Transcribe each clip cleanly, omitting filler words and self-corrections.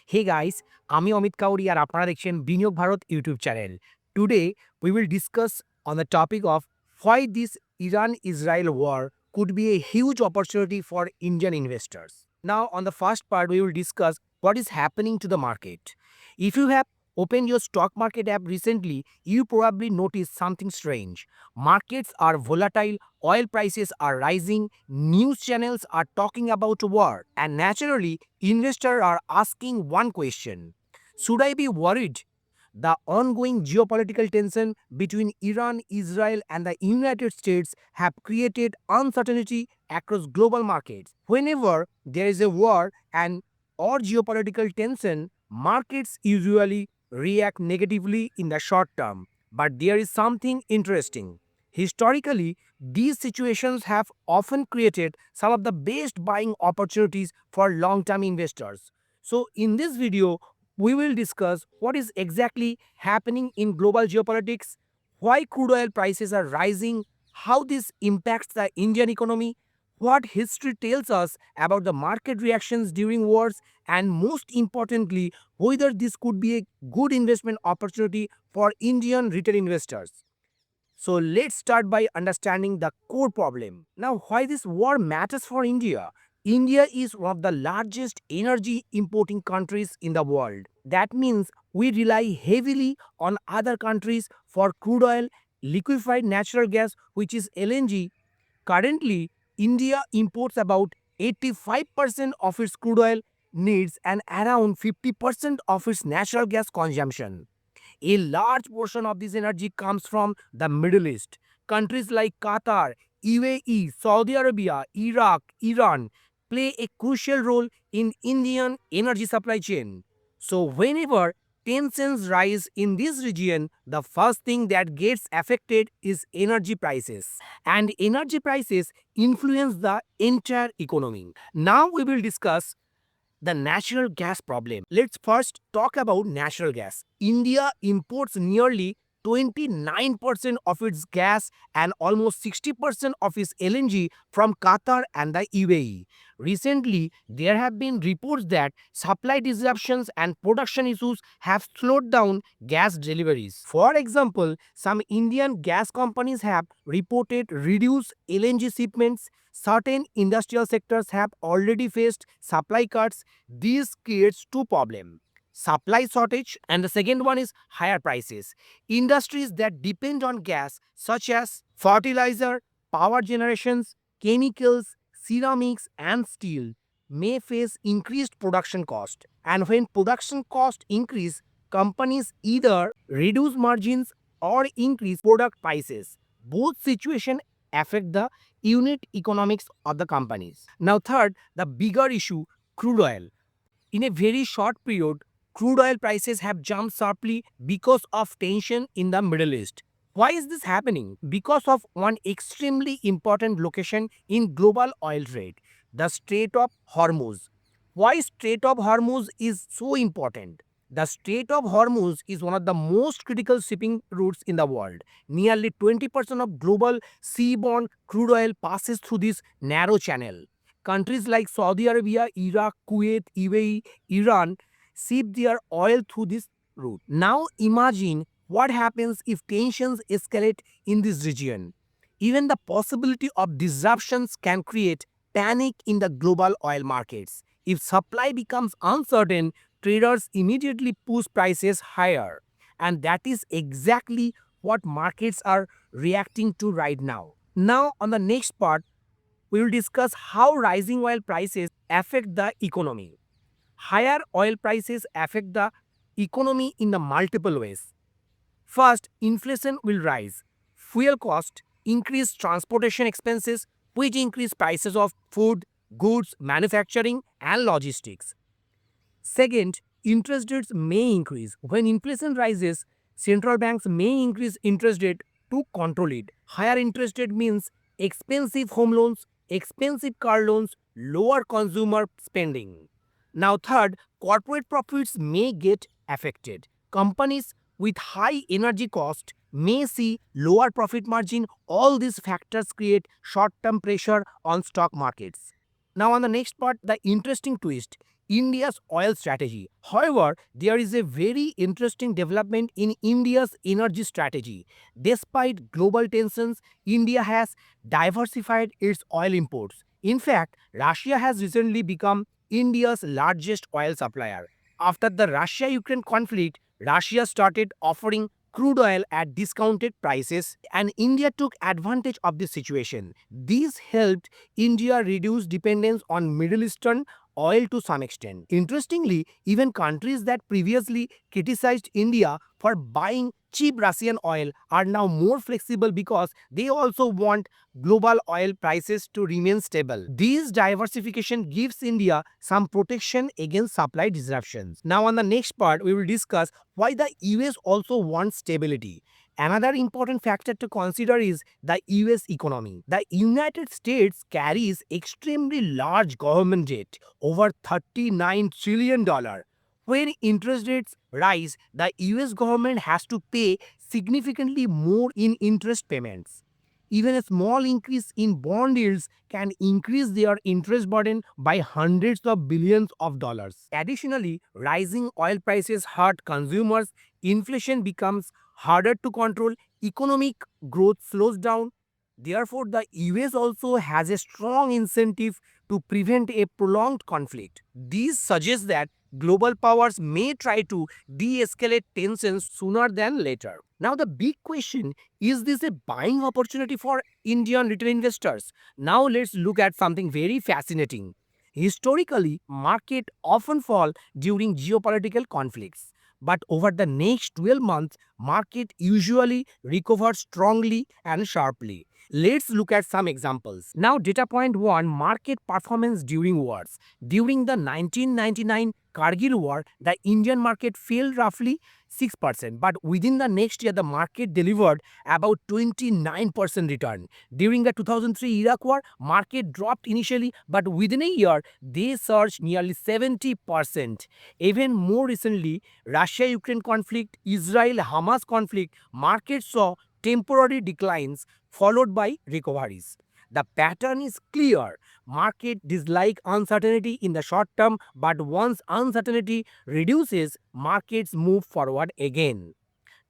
Hey guys, আমি অমিত কাউরি আর আপনারা দেখছেন বিনিয়োগ Bharat YouTube channel. Today we will discuss on the topic of why this Iran-Israel war could be a huge opportunity for Indian investors. Now on the first part we will discuss what is happening to the market. If you have opened your stock market app recently, you probably noticed something strange. Markets are volatile, oil prices are rising, news channels are talking about war, and naturally investors are asking one question: should I be worried? The ongoing geopolitical tension between Iran, Israel, and the United States have created uncertainty across global markets. Whenever there is a war and or geopolitical tension, markets usually react negatively in the short term. But there is something interesting. Historically, these situations have often created some of the best buying opportunities for long-term investors. So in this video, we will discuss what is exactly happening in global geopolitics, why crude oil prices are rising, how this impacts the Indian economy, what history tells us about the market reactions during wars, and most importantly, whether this could be a good investment opportunity for Indian retail investors. So let's start by understanding the core problem. Now, why this war matters for India? India is one of the largest energy importing countries in the world. That means we rely heavily on other countries for crude oil, liquefied natural gas, which is LNG. Currently, India imports about 85% of its crude oil needs and around 50% of its natural gas consumption. A large portion of this energy comes from the Middle East. Countries like Qatar, UAE, Saudi Arabia, Iraq, Iran play a crucial role in Indian energy supply chain. So whenever tensions rise in this region, the first thing that gets affected is energy prices. And energy prices influence the entire economy. Now we will discuss the natural gas problem. Let's first talk about natural gas. India imports nearly 29% of its gas and almost 60% of its LNG from Qatar and the UAE. Recently, there have been reports that supply disruptions and production issues have slowed down gas deliveries. For example, some Indian gas companies have reported reduced LNG shipments. Certain industrial sectors have already faced supply cuts. This creates two problems: supply shortage, and the second one is higher prices. Industries that depend on gas, such as fertilizer, power generations, chemicals, ceramics, and steel, may face increased production cost. And when production cost increase, companies either reduce margins or increase product prices. Both situations affect the unit economics of the companies. Now, third, the bigger issue: crude oil. In a very short period, crude oil prices have jumped sharply because of tension in the Middle East. Why is this happening? Because of one extremely important location in global oil trade, the Strait of Hormuz. Why Strait of Hormuz is so important? The Strait of Hormuz is one of the most critical shipping routes in the world. Nearly 20% of global seaborne crude oil passes through this narrow channel. Countries like Saudi Arabia, Iraq, Kuwait, UAE, Iran ship their oil through this route. Now imagine what happens if tensions escalate in this region. Even the possibility of disruptions can create panic in the global oil markets. If supply becomes uncertain, traders immediately push prices higher. And that is exactly what markets are reacting to right now. Now, on the next part, we will discuss how rising oil prices affect the economy. Higher oil prices affect the economy in the multiple ways. First, inflation will rise. Fuel cost increase, transportation expenses, which increase prices of food, goods, manufacturing, and logistics. Second, interest rates may increase. When inflation rises, central banks may increase interest rate to control it. Higher interest rate means expensive home loans, expensive car loans, lower consumer spending. Now, third, corporate profits may get affected. Companies with high energy cost may see lower profit margin. All these factors create short-term pressure on stock markets. Now, on the next part, the interesting twist: India's oil strategy. However, there is a very interesting development in India's energy strategy. Despite global tensions, India has diversified its oil imports. In fact, Russia has recently become India's largest oil supplier. After the Russia Ukraine conflict, Russia started offering crude oil at discounted prices, and India took advantage of this situation. This helped India reduce dependence on Middle Eastern oil to some extent. Interestingly, even countries that previously criticized India for buying cheap Russian oil are now more flexible because they also want global oil prices to remain stable. This diversification gives India some protection against supply disruptions. Now, on the next part, we will discuss why the US also wants stability. Another important factor to consider is the US economy. The United States carries extremely large government debt, over $39 trillion. When interest rates rise, the US government has to pay significantly more in interest payments. Even a small increase in bond yields can increase their interest burden by hundreds of billions of dollars. Additionally, rising oil prices hurt consumers, inflation becomes harder to control, economic growth slows down. Therefore, the US also has a strong incentive to prevent a prolonged conflict. This suggests that global powers may try to de escalate tensions sooner than later. Now, the big question is this a buying opportunity for Indian retail investors? Now, let's look at something very fascinating. Historically, markets often fall during geopolitical conflicts. But over the next 12 months, market usually recovers strongly and sharply. Let's look at some examples. Now, data point 1, market performance during wars. During the 1999 Kargil war, the Indian market fell roughly 6%, but within the next year, the market delivered about 29% return. During the 2003 Iraq war, market dropped initially, but within a year, they surged nearly 70%. Even more recently, Russia-Ukraine conflict, Israel-Hamas conflict, markets saw temporary declines followed by recoveries. The pattern is clear. Market dislike uncertainty in the short term, but once uncertainty reduces, markets move forward again.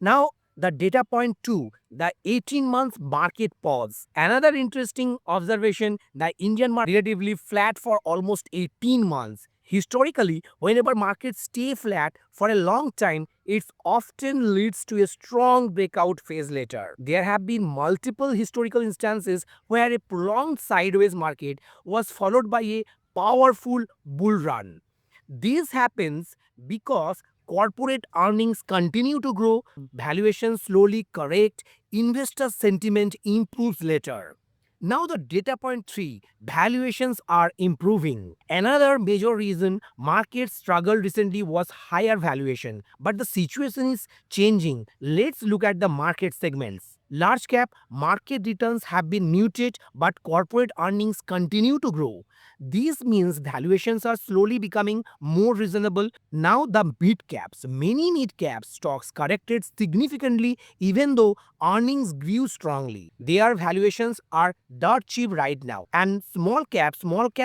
Now, the data point 2, the 18 months market pause. Another interesting observation, the Indian market relatively flat for almost 18 months. Historically, whenever markets stay flat for a long time, it often leads to a strong breakout phase later. There have been multiple historical instances where a prolonged sideways market was followed by a powerful bull run. This happens because corporate earnings continue to grow, valuations slowly correct, investor sentiment improves later. Now, the data point 3, valuations are improving. Another major reason markets struggled recently was higher valuation, but the situation is changing. Let's look at the market segments. Large cap market returns have been muted, but corporate earnings continue to grow. This means valuations are slowly becoming more reasonable. Now, the mid caps, many mid cap stocks corrected significantly even though earnings grew strongly. Their valuations are dirt cheap right now. And small caps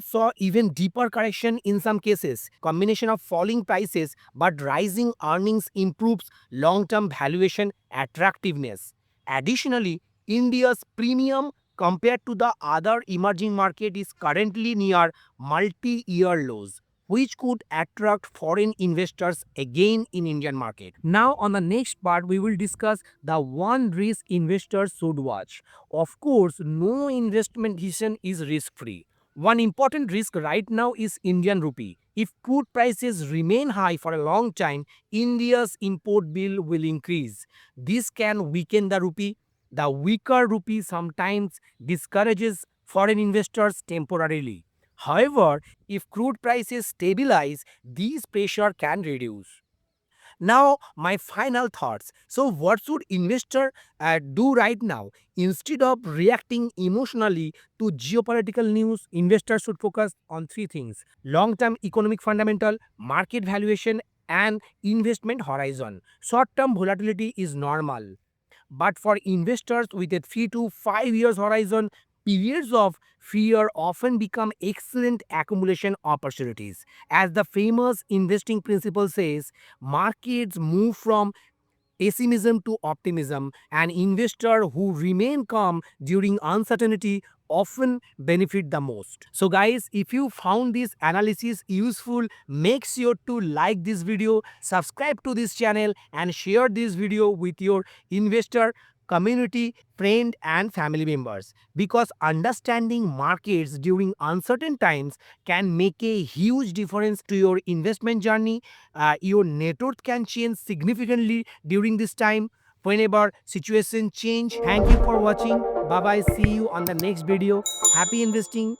saw even deeper correction in some cases. Combination of falling prices but rising earnings improves long-term valuation attractiveness. Additionally, India's premium compared to the other emerging market is currently near multi-year lows, which could attract foreign investors again in Indian market. Now, on the next part, we will discuss the one risk investors should watch. Of course, no investment decision is risk-free. One important risk right now is Indian rupee. If crude prices remain high for a long time, India's import bill will increase. This can weaken the rupee. The weaker rupee sometimes discourages foreign investors temporarily. However, if crude prices stabilize, these pressure can reduce. Now, my final thoughts. So, what should investor do right now? Instead of reacting emotionally to geopolitical news, investors should focus on three things: long-term economic fundamental, market valuation, and investment horizon. Short-term volatility is normal, but for investors with a 3 to 5 years horizon, Periods of fear often become excellent accumulation opportunities. As the famous investing principle says, markets move from pessimism to optimism, and investors who remain calm during uncertainty often benefit the most. So guys, if you found this analysis useful, make sure to like this video, subscribe to this channel, and share this video with your investor community, friend and family members, because understanding markets during uncertain times can make a huge difference to your investment journey. Your net worth can change significantly during this time whenever situation change. Thank you for watching. Bye bye. See you on the next video. Happy investing.